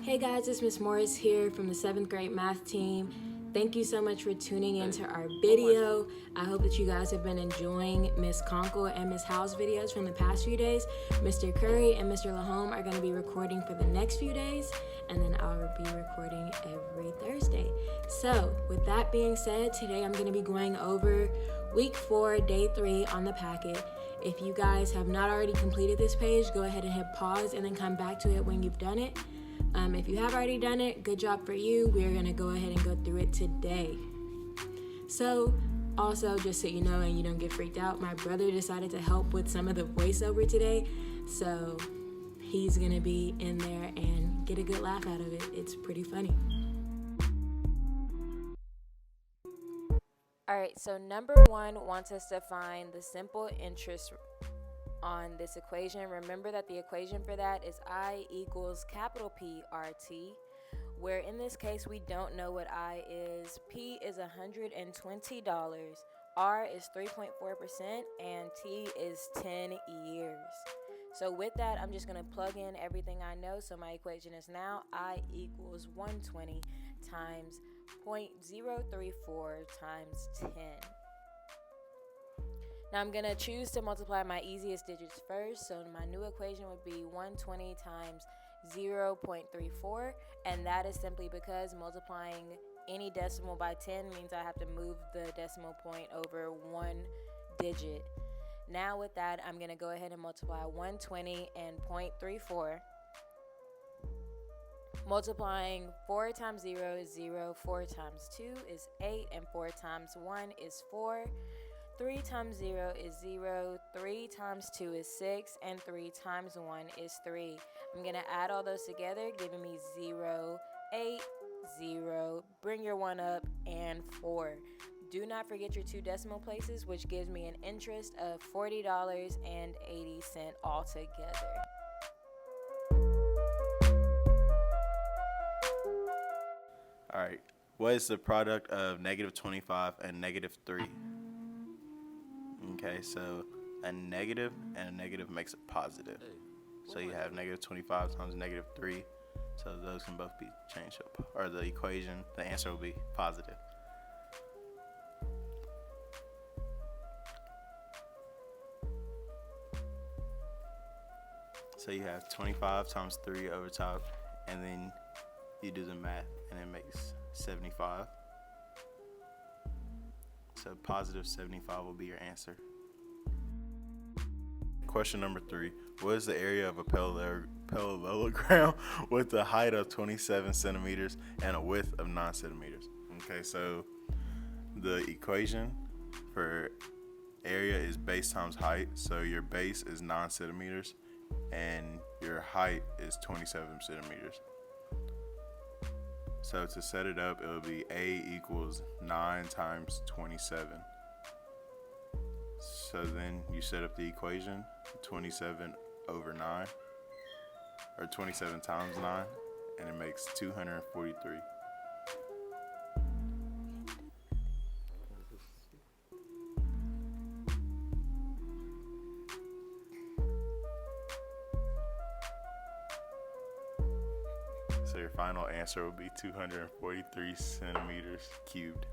Hey guys, it's Miss Morris here from the 7th grade math team. Thank you so much for tuning into our video. I hope that you guys have been enjoying Miss Conkle and Miss Howe's videos from the past few days. Mr. Curry and Mr. Lahome are going to be recording for the next few days, and then I'll be recording every Thursday. So with that being said, today I'm going to be going over week 4, day 3 on the packet. If you guys have not already completed this page, go ahead and hit pause and then come back to it when you've done it. If you have already done it, good job for you. We're going to go ahead and go through it today. So, also, just so you know and you don't get freaked out, my brother decided to help with some of the voiceover today. So, he's going to be in there and get a good laugh out of it. It's pretty funny. Alright, so number 1 wants us to find the simple interest on this equation. Remember that the equation for that is I equals capital P RT, where in this case we don't know what I is. P is $120, R is 3.4%, and T is 10 years. So with that, I'm just going to plug in everything I know. So my equation is now I equals 120 times 0.034 times 10. Now I'm going to choose to multiply my easiest digits first. So my new equation would be 120 times 0.34. And that is simply because multiplying any decimal by 10 means I have to move the decimal point over one digit. Now with that, I'm going to go ahead and multiply 120 and 0.34. Multiplying 4 times 0 is 0, 4 times 2 is 8, and 4 times 1 is 4. 3 times 0 is 0, 3 times 2 is 6, and 3 times 1 is 3. I'm going to add all those together, giving me 0, 8, 0, bring your 1 up, and 4. Do not forget your 2 decimal places, which gives me an interest of $40.80 altogether. All right, what is the product of negative 25 and negative 3? Okay, so a negative and a negative makes it positive. So you have negative 25 times negative 3. So those can both be changed up. Or the equation, the answer will be positive. So you have 25 times 3 over top, and then you do the math, and it makes 75. So positive 75 will be your answer. Question number 3. What is the area of a parallelogram with a height of 27 centimeters and a width of 9 centimeters? Okay, so the equation for area is base times height. So your base is 9 centimeters and your height is 27 centimeters. So to set it up, it will be A equals 9 times 27. So then you set up the equation, 27 over 9, or 27 times 9, and it makes 243. So your final answer will be 243 centimeters cubed.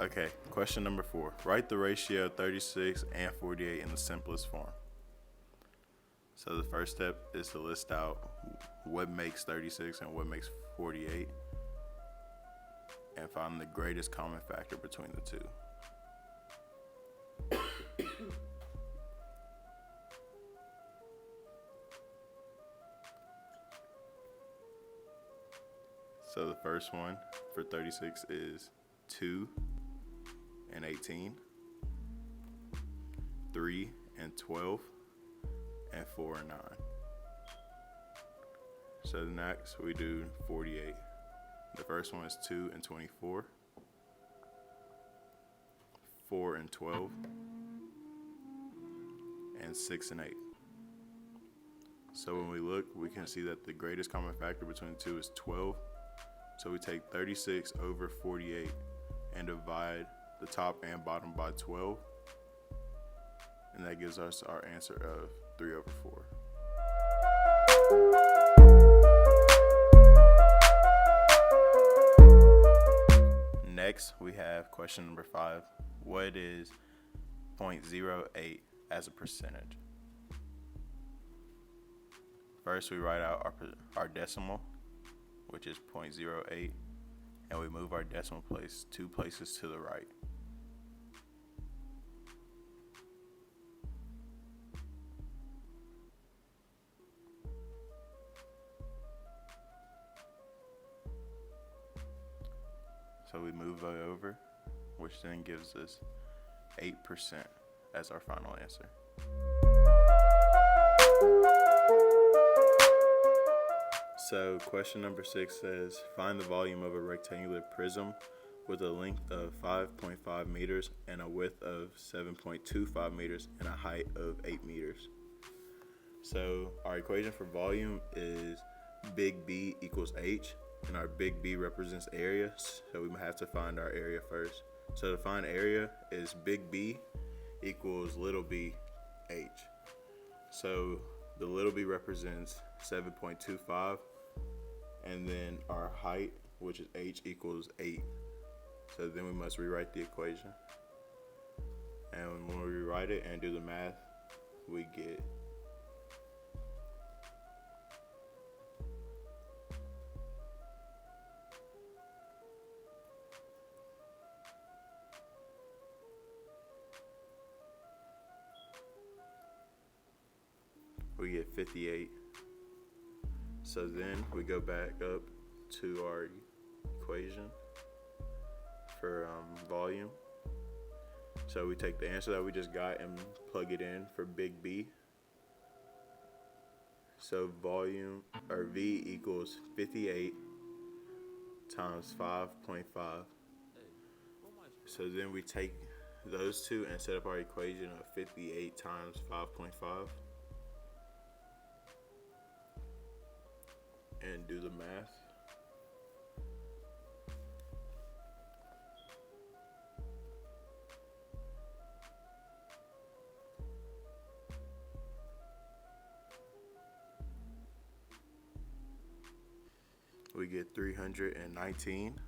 Okay, question number 4. Write the ratio of 36 and 48 in the simplest form. So the first step is to list out what makes 36 and what makes 48, and find the greatest common factor between the two. So the first one for 36 is 2 and 18, 3 and 12, and 4 and 9. So next we do 48. The first one is 2 and 24, 4 and 12, and 6 and 8. So when we look, we can see that the greatest common factor between the two is 12. So we take 36 over 48 and divide the top and bottom by 12. And that gives us our answer of 3/4. Next, we have question number 5. What is 0.08 as a percentage? First, we write out our decimal, which is 0.08, and we move our decimal place 2 places to the right. So we move it over, which then gives us 8% as our final answer. So question number 6 says, find the volume of a rectangular prism with a length of 5.5 meters and a width of 7.25 meters and a height of 8 meters. So our equation for volume is big B equals H, and our big B represents area, so we have to find our area first. So to find area is big B equals little b H. So the little b represents 7.25, and then our height, which is H, equals 8. So then we must rewrite the equation. And when we rewrite it and do the math, we get we get 58. So then we go back up to our equation for volume. So we take the answer that we just got and plug it in for big B. So volume, or V, equals 58 times 5.5. So then we take those two and set up our equation of 58 times 5.5 and do the math. We get 319,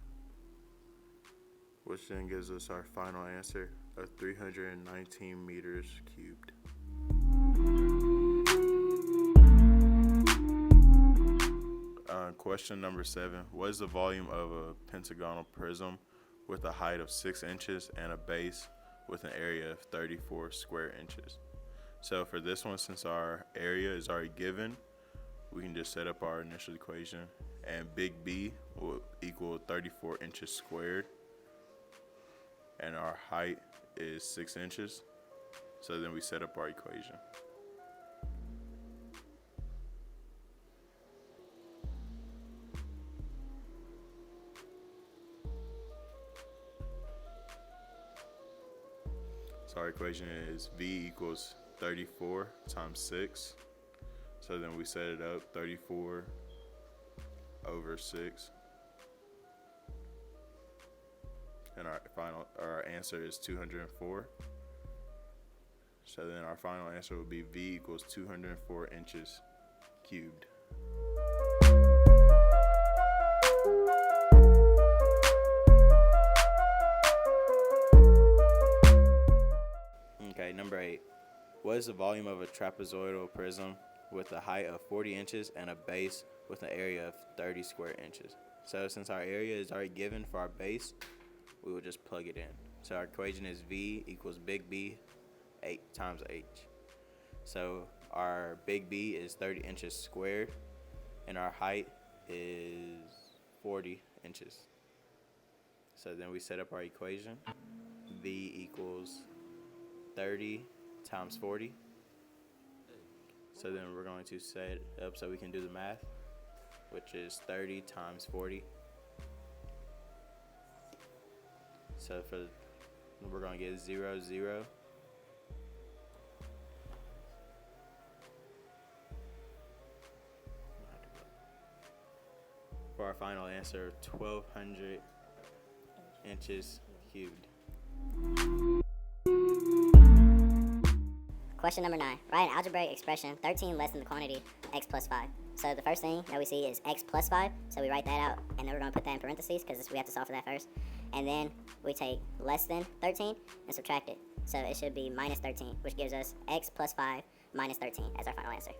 which then gives us our final answer of 319 meters cubed. Question number 7. What is the volume of a pentagonal prism with a height of 6 inches and a base with an area of 34 square inches? So for this one, since our area is already given, we can just set up our initial equation, and big B will equal 34 inches squared, and our height is 6 inches. So then we set up our equation. So our equation is V equals 34 times 6. So then we set it up 34 over 6. And our answer is 204. So then our final answer will be V equals 204 inches cubed. Okay, number 8. What is the volume of a trapezoidal prism with a height of 40 inches and a base with an area of 30 square inches? So since our area is already given for our base, we will just plug it in. So our equation is V equals big B 8 times H. So our big B is 30 inches squared, and our height is 40 inches. So then we set up our equation. V equals 30 times 40. So then we're going to set it up so we can do the math, which is 30 times 40. So we're going to get 0, 0. For our final answer, 1,200 inches cubed. Question number 9. Write an algebraic expression 13 less than the quantity x plus 5. So the first thing that we see is x plus 5. So we write that out, and then we're going to put that in parentheses because we have to solve for that first. And then we take less than 13 and subtract it. So it should be minus 13, which gives us x plus 5 minus 13 as our final answer.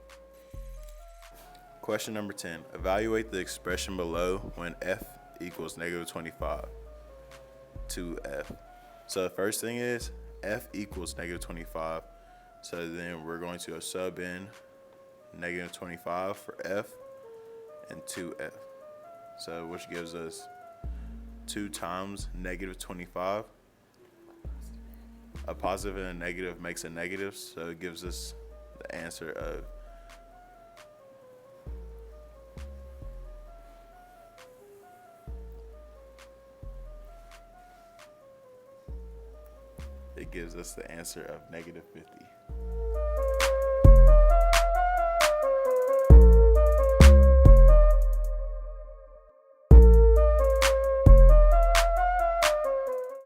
Question number 10. Evaluate the expression below when f equals negative 25 to f. So the first thing is f equals negative 25. So then we're going to sub in negative 25 for f and 2f. So which gives us 2 times negative 25. A positive and a negative makes a negative, so it gives us the answer of negative 50.